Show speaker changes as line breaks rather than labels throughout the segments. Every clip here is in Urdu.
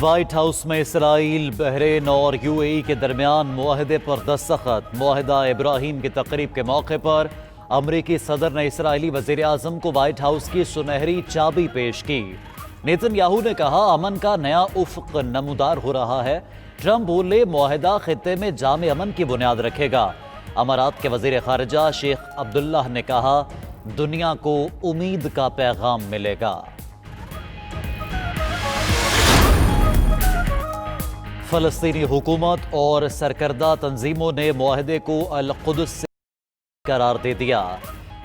وائٹ ہاؤس میں اسرائیل، بحرین اور یو اے ای کے درمیان معاہدے پر دستخط۔ معاہدہ ابراہیم کی تقریب کے موقع پر امریکی صدر نے اسرائیلی وزیر اعظم کو وائٹ ہاؤس کی سنہری چابی پیش کی۔ نیتن یاہو نے کہا امن کا نیا افق نمودار ہو رہا ہے۔ ٹرمپ بولے معاہدہ خطے میں جامع امن کی بنیاد رکھے گا۔ امارات کے وزیر خارجہ شیخ عبداللہ نے کہا دنیا کو امید کا پیغام ملے گا۔ فلسطینی حکومت اور سرکردہ تنظیموں نے معاہدے کو القدس سے قرار دے دیا۔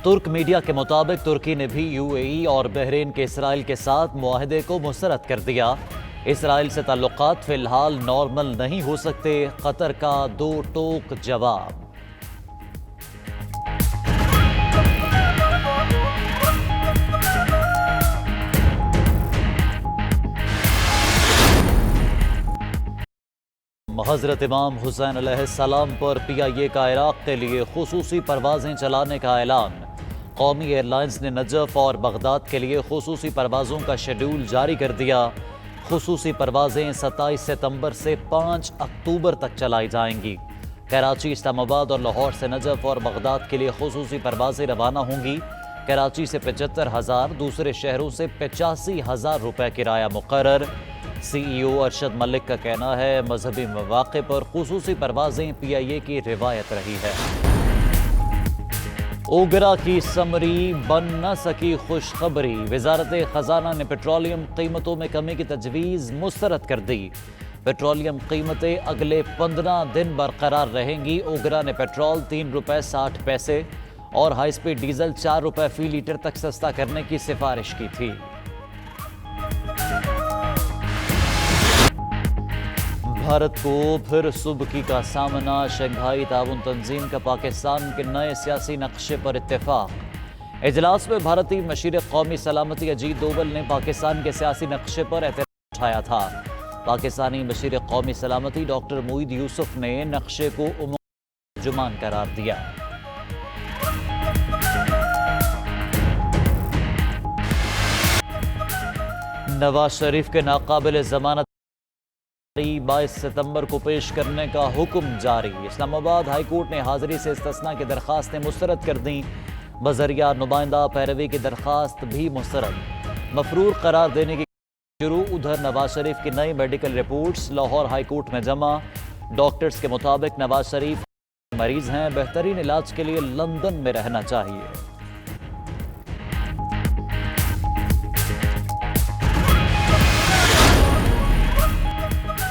ترک میڈیا کے مطابق ترکی نے بھی یو اے ای اور بحرین کے اسرائیل کے ساتھ معاہدے کو مسترد کر دیا۔ اسرائیل سے تعلقات فی الحال نارمل نہیں ہو سکتے، قطر کا دو ٹوک جواب۔ حضرت امام حسین علیہ السلام پر پی آئی اے کا عراق کے لیے خصوصی پروازیں چلانے کا اعلان۔ قومی ایئر لائنز نے نجف اور بغداد کے لیے خصوصی پروازوں کا شیڈول جاری کر دیا۔ خصوصی پروازیں 27 ستمبر سے 5 اکتوبر تک چلائی جائیں گی۔ کراچی، اسلام آباد اور لاہور سے نجف اور بغداد کے لیے خصوصی پروازیں روانہ ہوں گی۔ کراچی سے 75,000، دوسرے شہروں سے 85,000 روپے کرایہ مقرر۔ سی ای او ارشد ملک کا کہنا ہے مذہبی مواقع پر خصوصی پروازیں پی آئی اے کی روایت رہی ہے۔ اوگرا کی سمری بن نہ سکی خوشخبری، وزارت خزانہ نے پیٹرولیم قیمتوں میں کمی کی تجویز مسترد کر دی۔ پیٹرولیم قیمتیں اگلے 15 دن برقرار رہیں گی۔ اوگرا نے پیٹرول 3 روپے 60 پیسے اور ہائی سپیڈ ڈیزل 4 روپے فی لیٹر تک سستا کرنے کی سفارش کی تھی۔ بھارت کو پھر سبکی کا سامنا، شنگھائی تعاون تنظیم کا پاکستان کے نئے سیاسی نقشے پر اتفاق۔ اجلاس میں بھارتی مشیر قومی سلامتی اجیت دوول نے پاکستان کے سیاسی نقشے پر اعتراض اٹھایا تھا۔ پاکستانی مشیر قومی سلامتی ڈاکٹر موید یوسف نے نقشے کو ترجمان قرار دیا۔ نواز شریف کے ناقابل ضمانت 22 ستمبر کو پیش کرنے کا حکم جاری۔ اسلام آباد ہائی کورٹ نے حاضری سے استثناء کی درخواستیں مسترد کر دیں۔ بذریعہ نمائندہ پیروی کی درخواست بھی مسترد۔ مفرور قرار دینے کی شروع۔ ادھر نواز شریف کی نئی medical reports Lahore high court میں جمع۔ ڈاکٹرز کے مطابق نواز شریف مریض ہیں، بہترین علاج کے لیے لندن میں رہنا چاہیے۔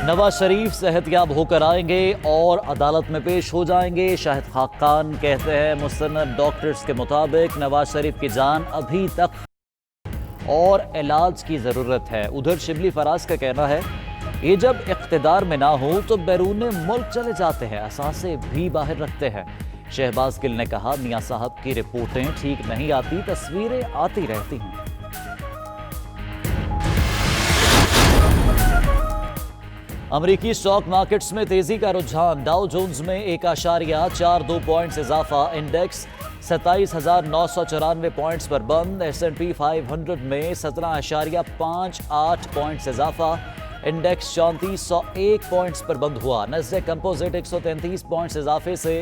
نواز شریف صحت یاب ہو کر آئیں گے اور عدالت میں پیش ہو جائیں گے۔ شاہد خاقان کہتے ہیں مستند ڈاکٹرز کے مطابق نواز شریف کی جان ابھی تک اور علاج کی ضرورت ہے۔ ادھر شبلی فراز کا کہنا ہے یہ جب اقتدار میں نہ ہو تو بیرون ملک چلے جاتے ہیں، اثاثے بھی باہر رکھتے ہیں۔ شہباز گل نے کہا میاں صاحب کی رپورٹیں ٹھیک نہیں آتی، تصویریں آتی رہتی ہیں۔ امریکی سٹاک مارکیٹس میں تیزی کا رجحان، ڈاؤ جونز میں 1.42 پوائنٹس اضافہ، انڈیکس 27,994 پوائنٹس پر بند۔ ایس اینڈ پی 500 میں 17.58 پوائنٹس اضافہ، انڈیکس 3401 پوائنٹس پر بند ہوا۔ نسڈیک کمپوزٹ 133 پوائنٹس اضافے سے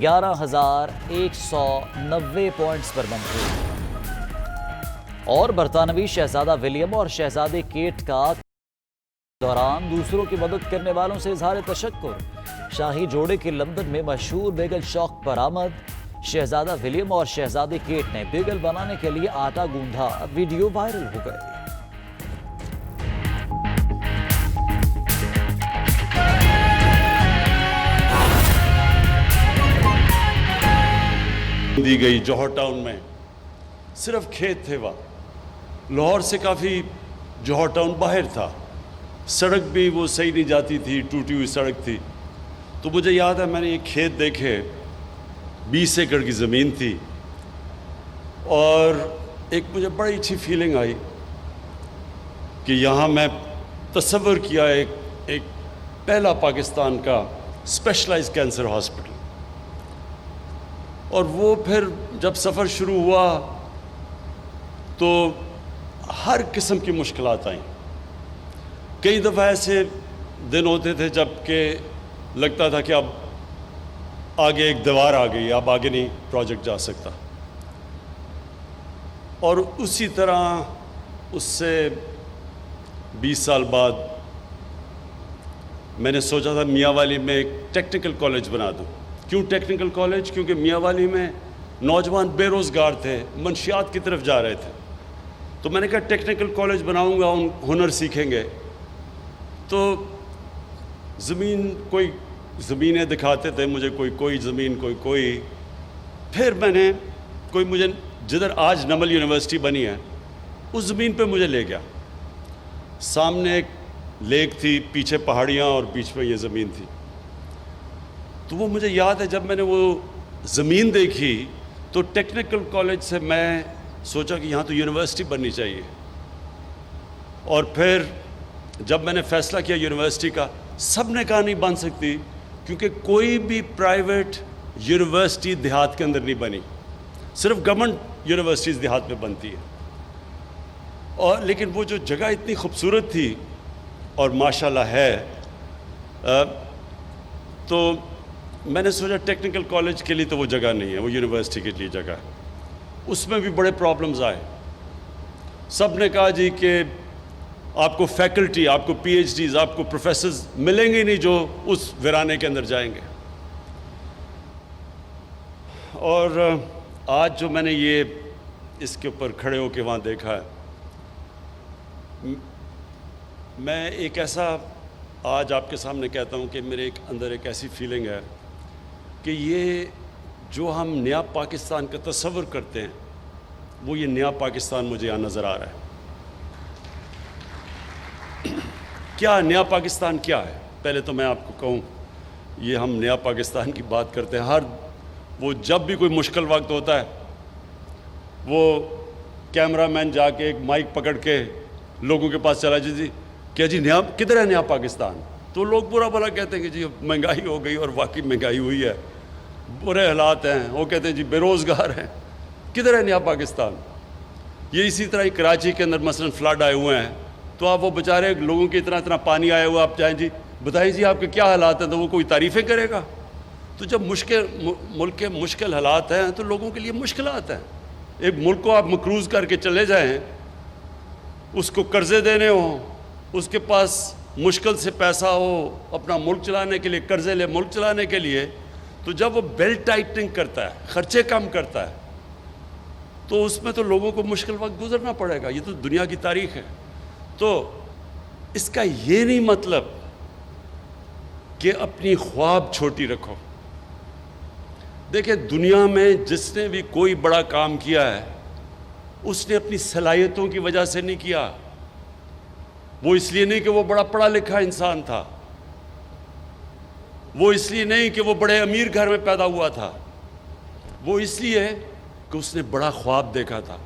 11,190 پوائنٹس پر بند ہوئی۔ اور برطانوی شہزادہ ولیم اور شہزادی کیٹ کا دوران دوسروں کی مدد کرنے والوں سے اظہار تشکر، شاہی جوڑے کے لندن میں مشہور بیگل شاپ پر آمد۔ شہزادہ ولیم اور شہزادی کیٹ نے بیگل بنانے کے لیے آٹا گوندھا، ویڈیو وائرل ہو گئی۔
دی گئی جوہر ٹاؤن میں صرف کھیت تھے، وہاں لاہور سے کافی جوہر ٹاؤن باہر تھا، سڑک بھی وہ صحیح نہیں جاتی تھی، ٹوٹی ہوئی سڑک تھی۔ تو مجھے یاد ہے میں نے یہ کھیت دیکھے، 20 ایکڑ کی زمین تھی، اور ایک مجھے بڑی اچھی فیلنگ آئی کہ یہاں میں تصور کیا ایک پہلا پاکستان کا اسپیشلائز کینسر ہاسپٹل۔ اور وہ پھر جب سفر شروع ہوا تو ہر قسم کی مشکلات آئیں، کئی دفعہ ایسے دن ہوتے تھے جب کہ لگتا تھا کہ اب آگے ایک دیوار آ گئی، اب آگے نہیں پروجیکٹ جا سکتا. اور اسی طرح اس سے 20 سال بعد میں نے سوچا تھا میاں والی میں ایک ٹیکنیکل کالج بنا دوں. کیوں ٹیکنیکل کالج؟ کیونکہ میاں والی میں نوجوان بے روزگار تھے، منشیات کی طرف جا رہے تھے. تو میں نے کہا ٹیکنیکل کالج بناؤں گا، ان ہنر سیکھیں گے. تو کوئی زمینیں دکھاتے تھے مجھے، کوئی زمین، کوئی. پھر میں نے مجھے جدھر آج نمل یونیورسٹی بنی ہے اس زمین پہ مجھے لے گیا. سامنے ایک لیک تھی، پیچھے پہاڑیاں اور بیچ میں یہ زمین تھی. تو وہ مجھے یاد ہے جب میں نے وہ زمین دیکھی تو ٹیکنیکل کالج سے میں سوچا کہ یہاں تو یونیورسٹی بننی چاہیے. اور پھر جب میں نے فیصلہ کیا یونیورسٹی کا، سب نے کہا نہیں بن سکتی، کیونکہ کوئی بھی پرائیویٹ یونیورسٹی دیہات کے اندر نہیں بنی، صرف گورنمنٹ یونیورسٹیز دیہات میں بنتی ہے. اور لیکن وہ جو جگہ اتنی خوبصورت تھی اور ماشاءاللہ ہے، تو میں نے سوچا ٹیکنیکل کالج کے لیے تو وہ جگہ نہیں ہے، وہ یونیورسٹی کے لیے جگہ ہے. اس میں بھی بڑے پرابلمز آئے. سب نے کہا جی کہ آپ کو فیکلٹی، آپ کو پی ایچ ڈیز، آپ کو پروفیسرز ملیں گے نہیں جو اس ویرانے کے اندر جائیں گے. اور آج جو میں نے یہ اس کے اوپر کھڑے ہو کے وہاں دیکھا ہے، میں ایک ایسا آج آپ کے سامنے کہتا ہوں کہ میرے اندر ایک ایسی فیلنگ ہے کہ یہ جو ہم نیا پاکستان کا تصور کرتے ہیں، وہ یہ نیا پاکستان مجھے یہاں نظر آ رہا ہے. کیا نیا پاکستان کیا ہے؟ پہلے تو میں آپ کو کہوں، یہ ہم نیا پاکستان کی بات کرتے ہیں، وہ جب بھی کوئی مشکل وقت ہوتا ہے وہ کیمرہ مین جا کے ایک مائک پکڑ کے لوگوں کے پاس چلا جی کیا جی نیا کدھر ہے نیا پاکستان؟ تو لوگ برا بھلا کہتے ہیں کہ جی مہنگائی ہو گئی، اور واقعی مہنگائی ہوئی ہے، برے حالات ہیں. وہ کہتے ہیں جی بے روزگار ہیں، کدھر ہے نیا پاکستان؟ یہ اسی طرح ہی کراچی کے اندر مثلا فلڈ آئے ہوئے ہیں، تو آپ وہ بیچارے لوگوں کے اتنا پانی آیا ہوا، آپ جائیں جی بتائیں جی آپ کے کیا حالات ہیں، تو وہ کوئی تعریفیں کرے گا؟ تو جب ملک کے مشکل حالات ہیں تو لوگوں کے لیے مشکلات ہیں. ایک ملک کو آپ مقروض کر کے چلے جائیں، اس کو قرضے دینے ہوں، اس کے پاس مشکل سے پیسہ ہو اپنا ملک چلانے کے لیے، قرضے لے ملک چلانے کے لیے، تو جب وہ بیلٹ ٹائٹنگ کرتا ہے، خرچے کم کرتا ہے، تو اس میں تو لوگوں کو مشکل وقت گزرنا پڑے گا. یہ تو دنیا کی تاریخ ہے. تو اس کا یہ نہیں مطلب کہ اپنی خواب چھوٹی رکھو. دیکھیں دنیا میں جس نے بھی کوئی بڑا کام کیا ہے، اس نے اپنی صلاحیتوں کی وجہ سے نہیں کیا. وہ اس لیے نہیں کہ وہ بڑا پڑھا لکھا انسان تھا، وہ اس لیے نہیں کہ وہ بڑے امیر گھر میں پیدا ہوا تھا، وہ اس لیے کہ اس نے بڑا خواب دیکھا تھا.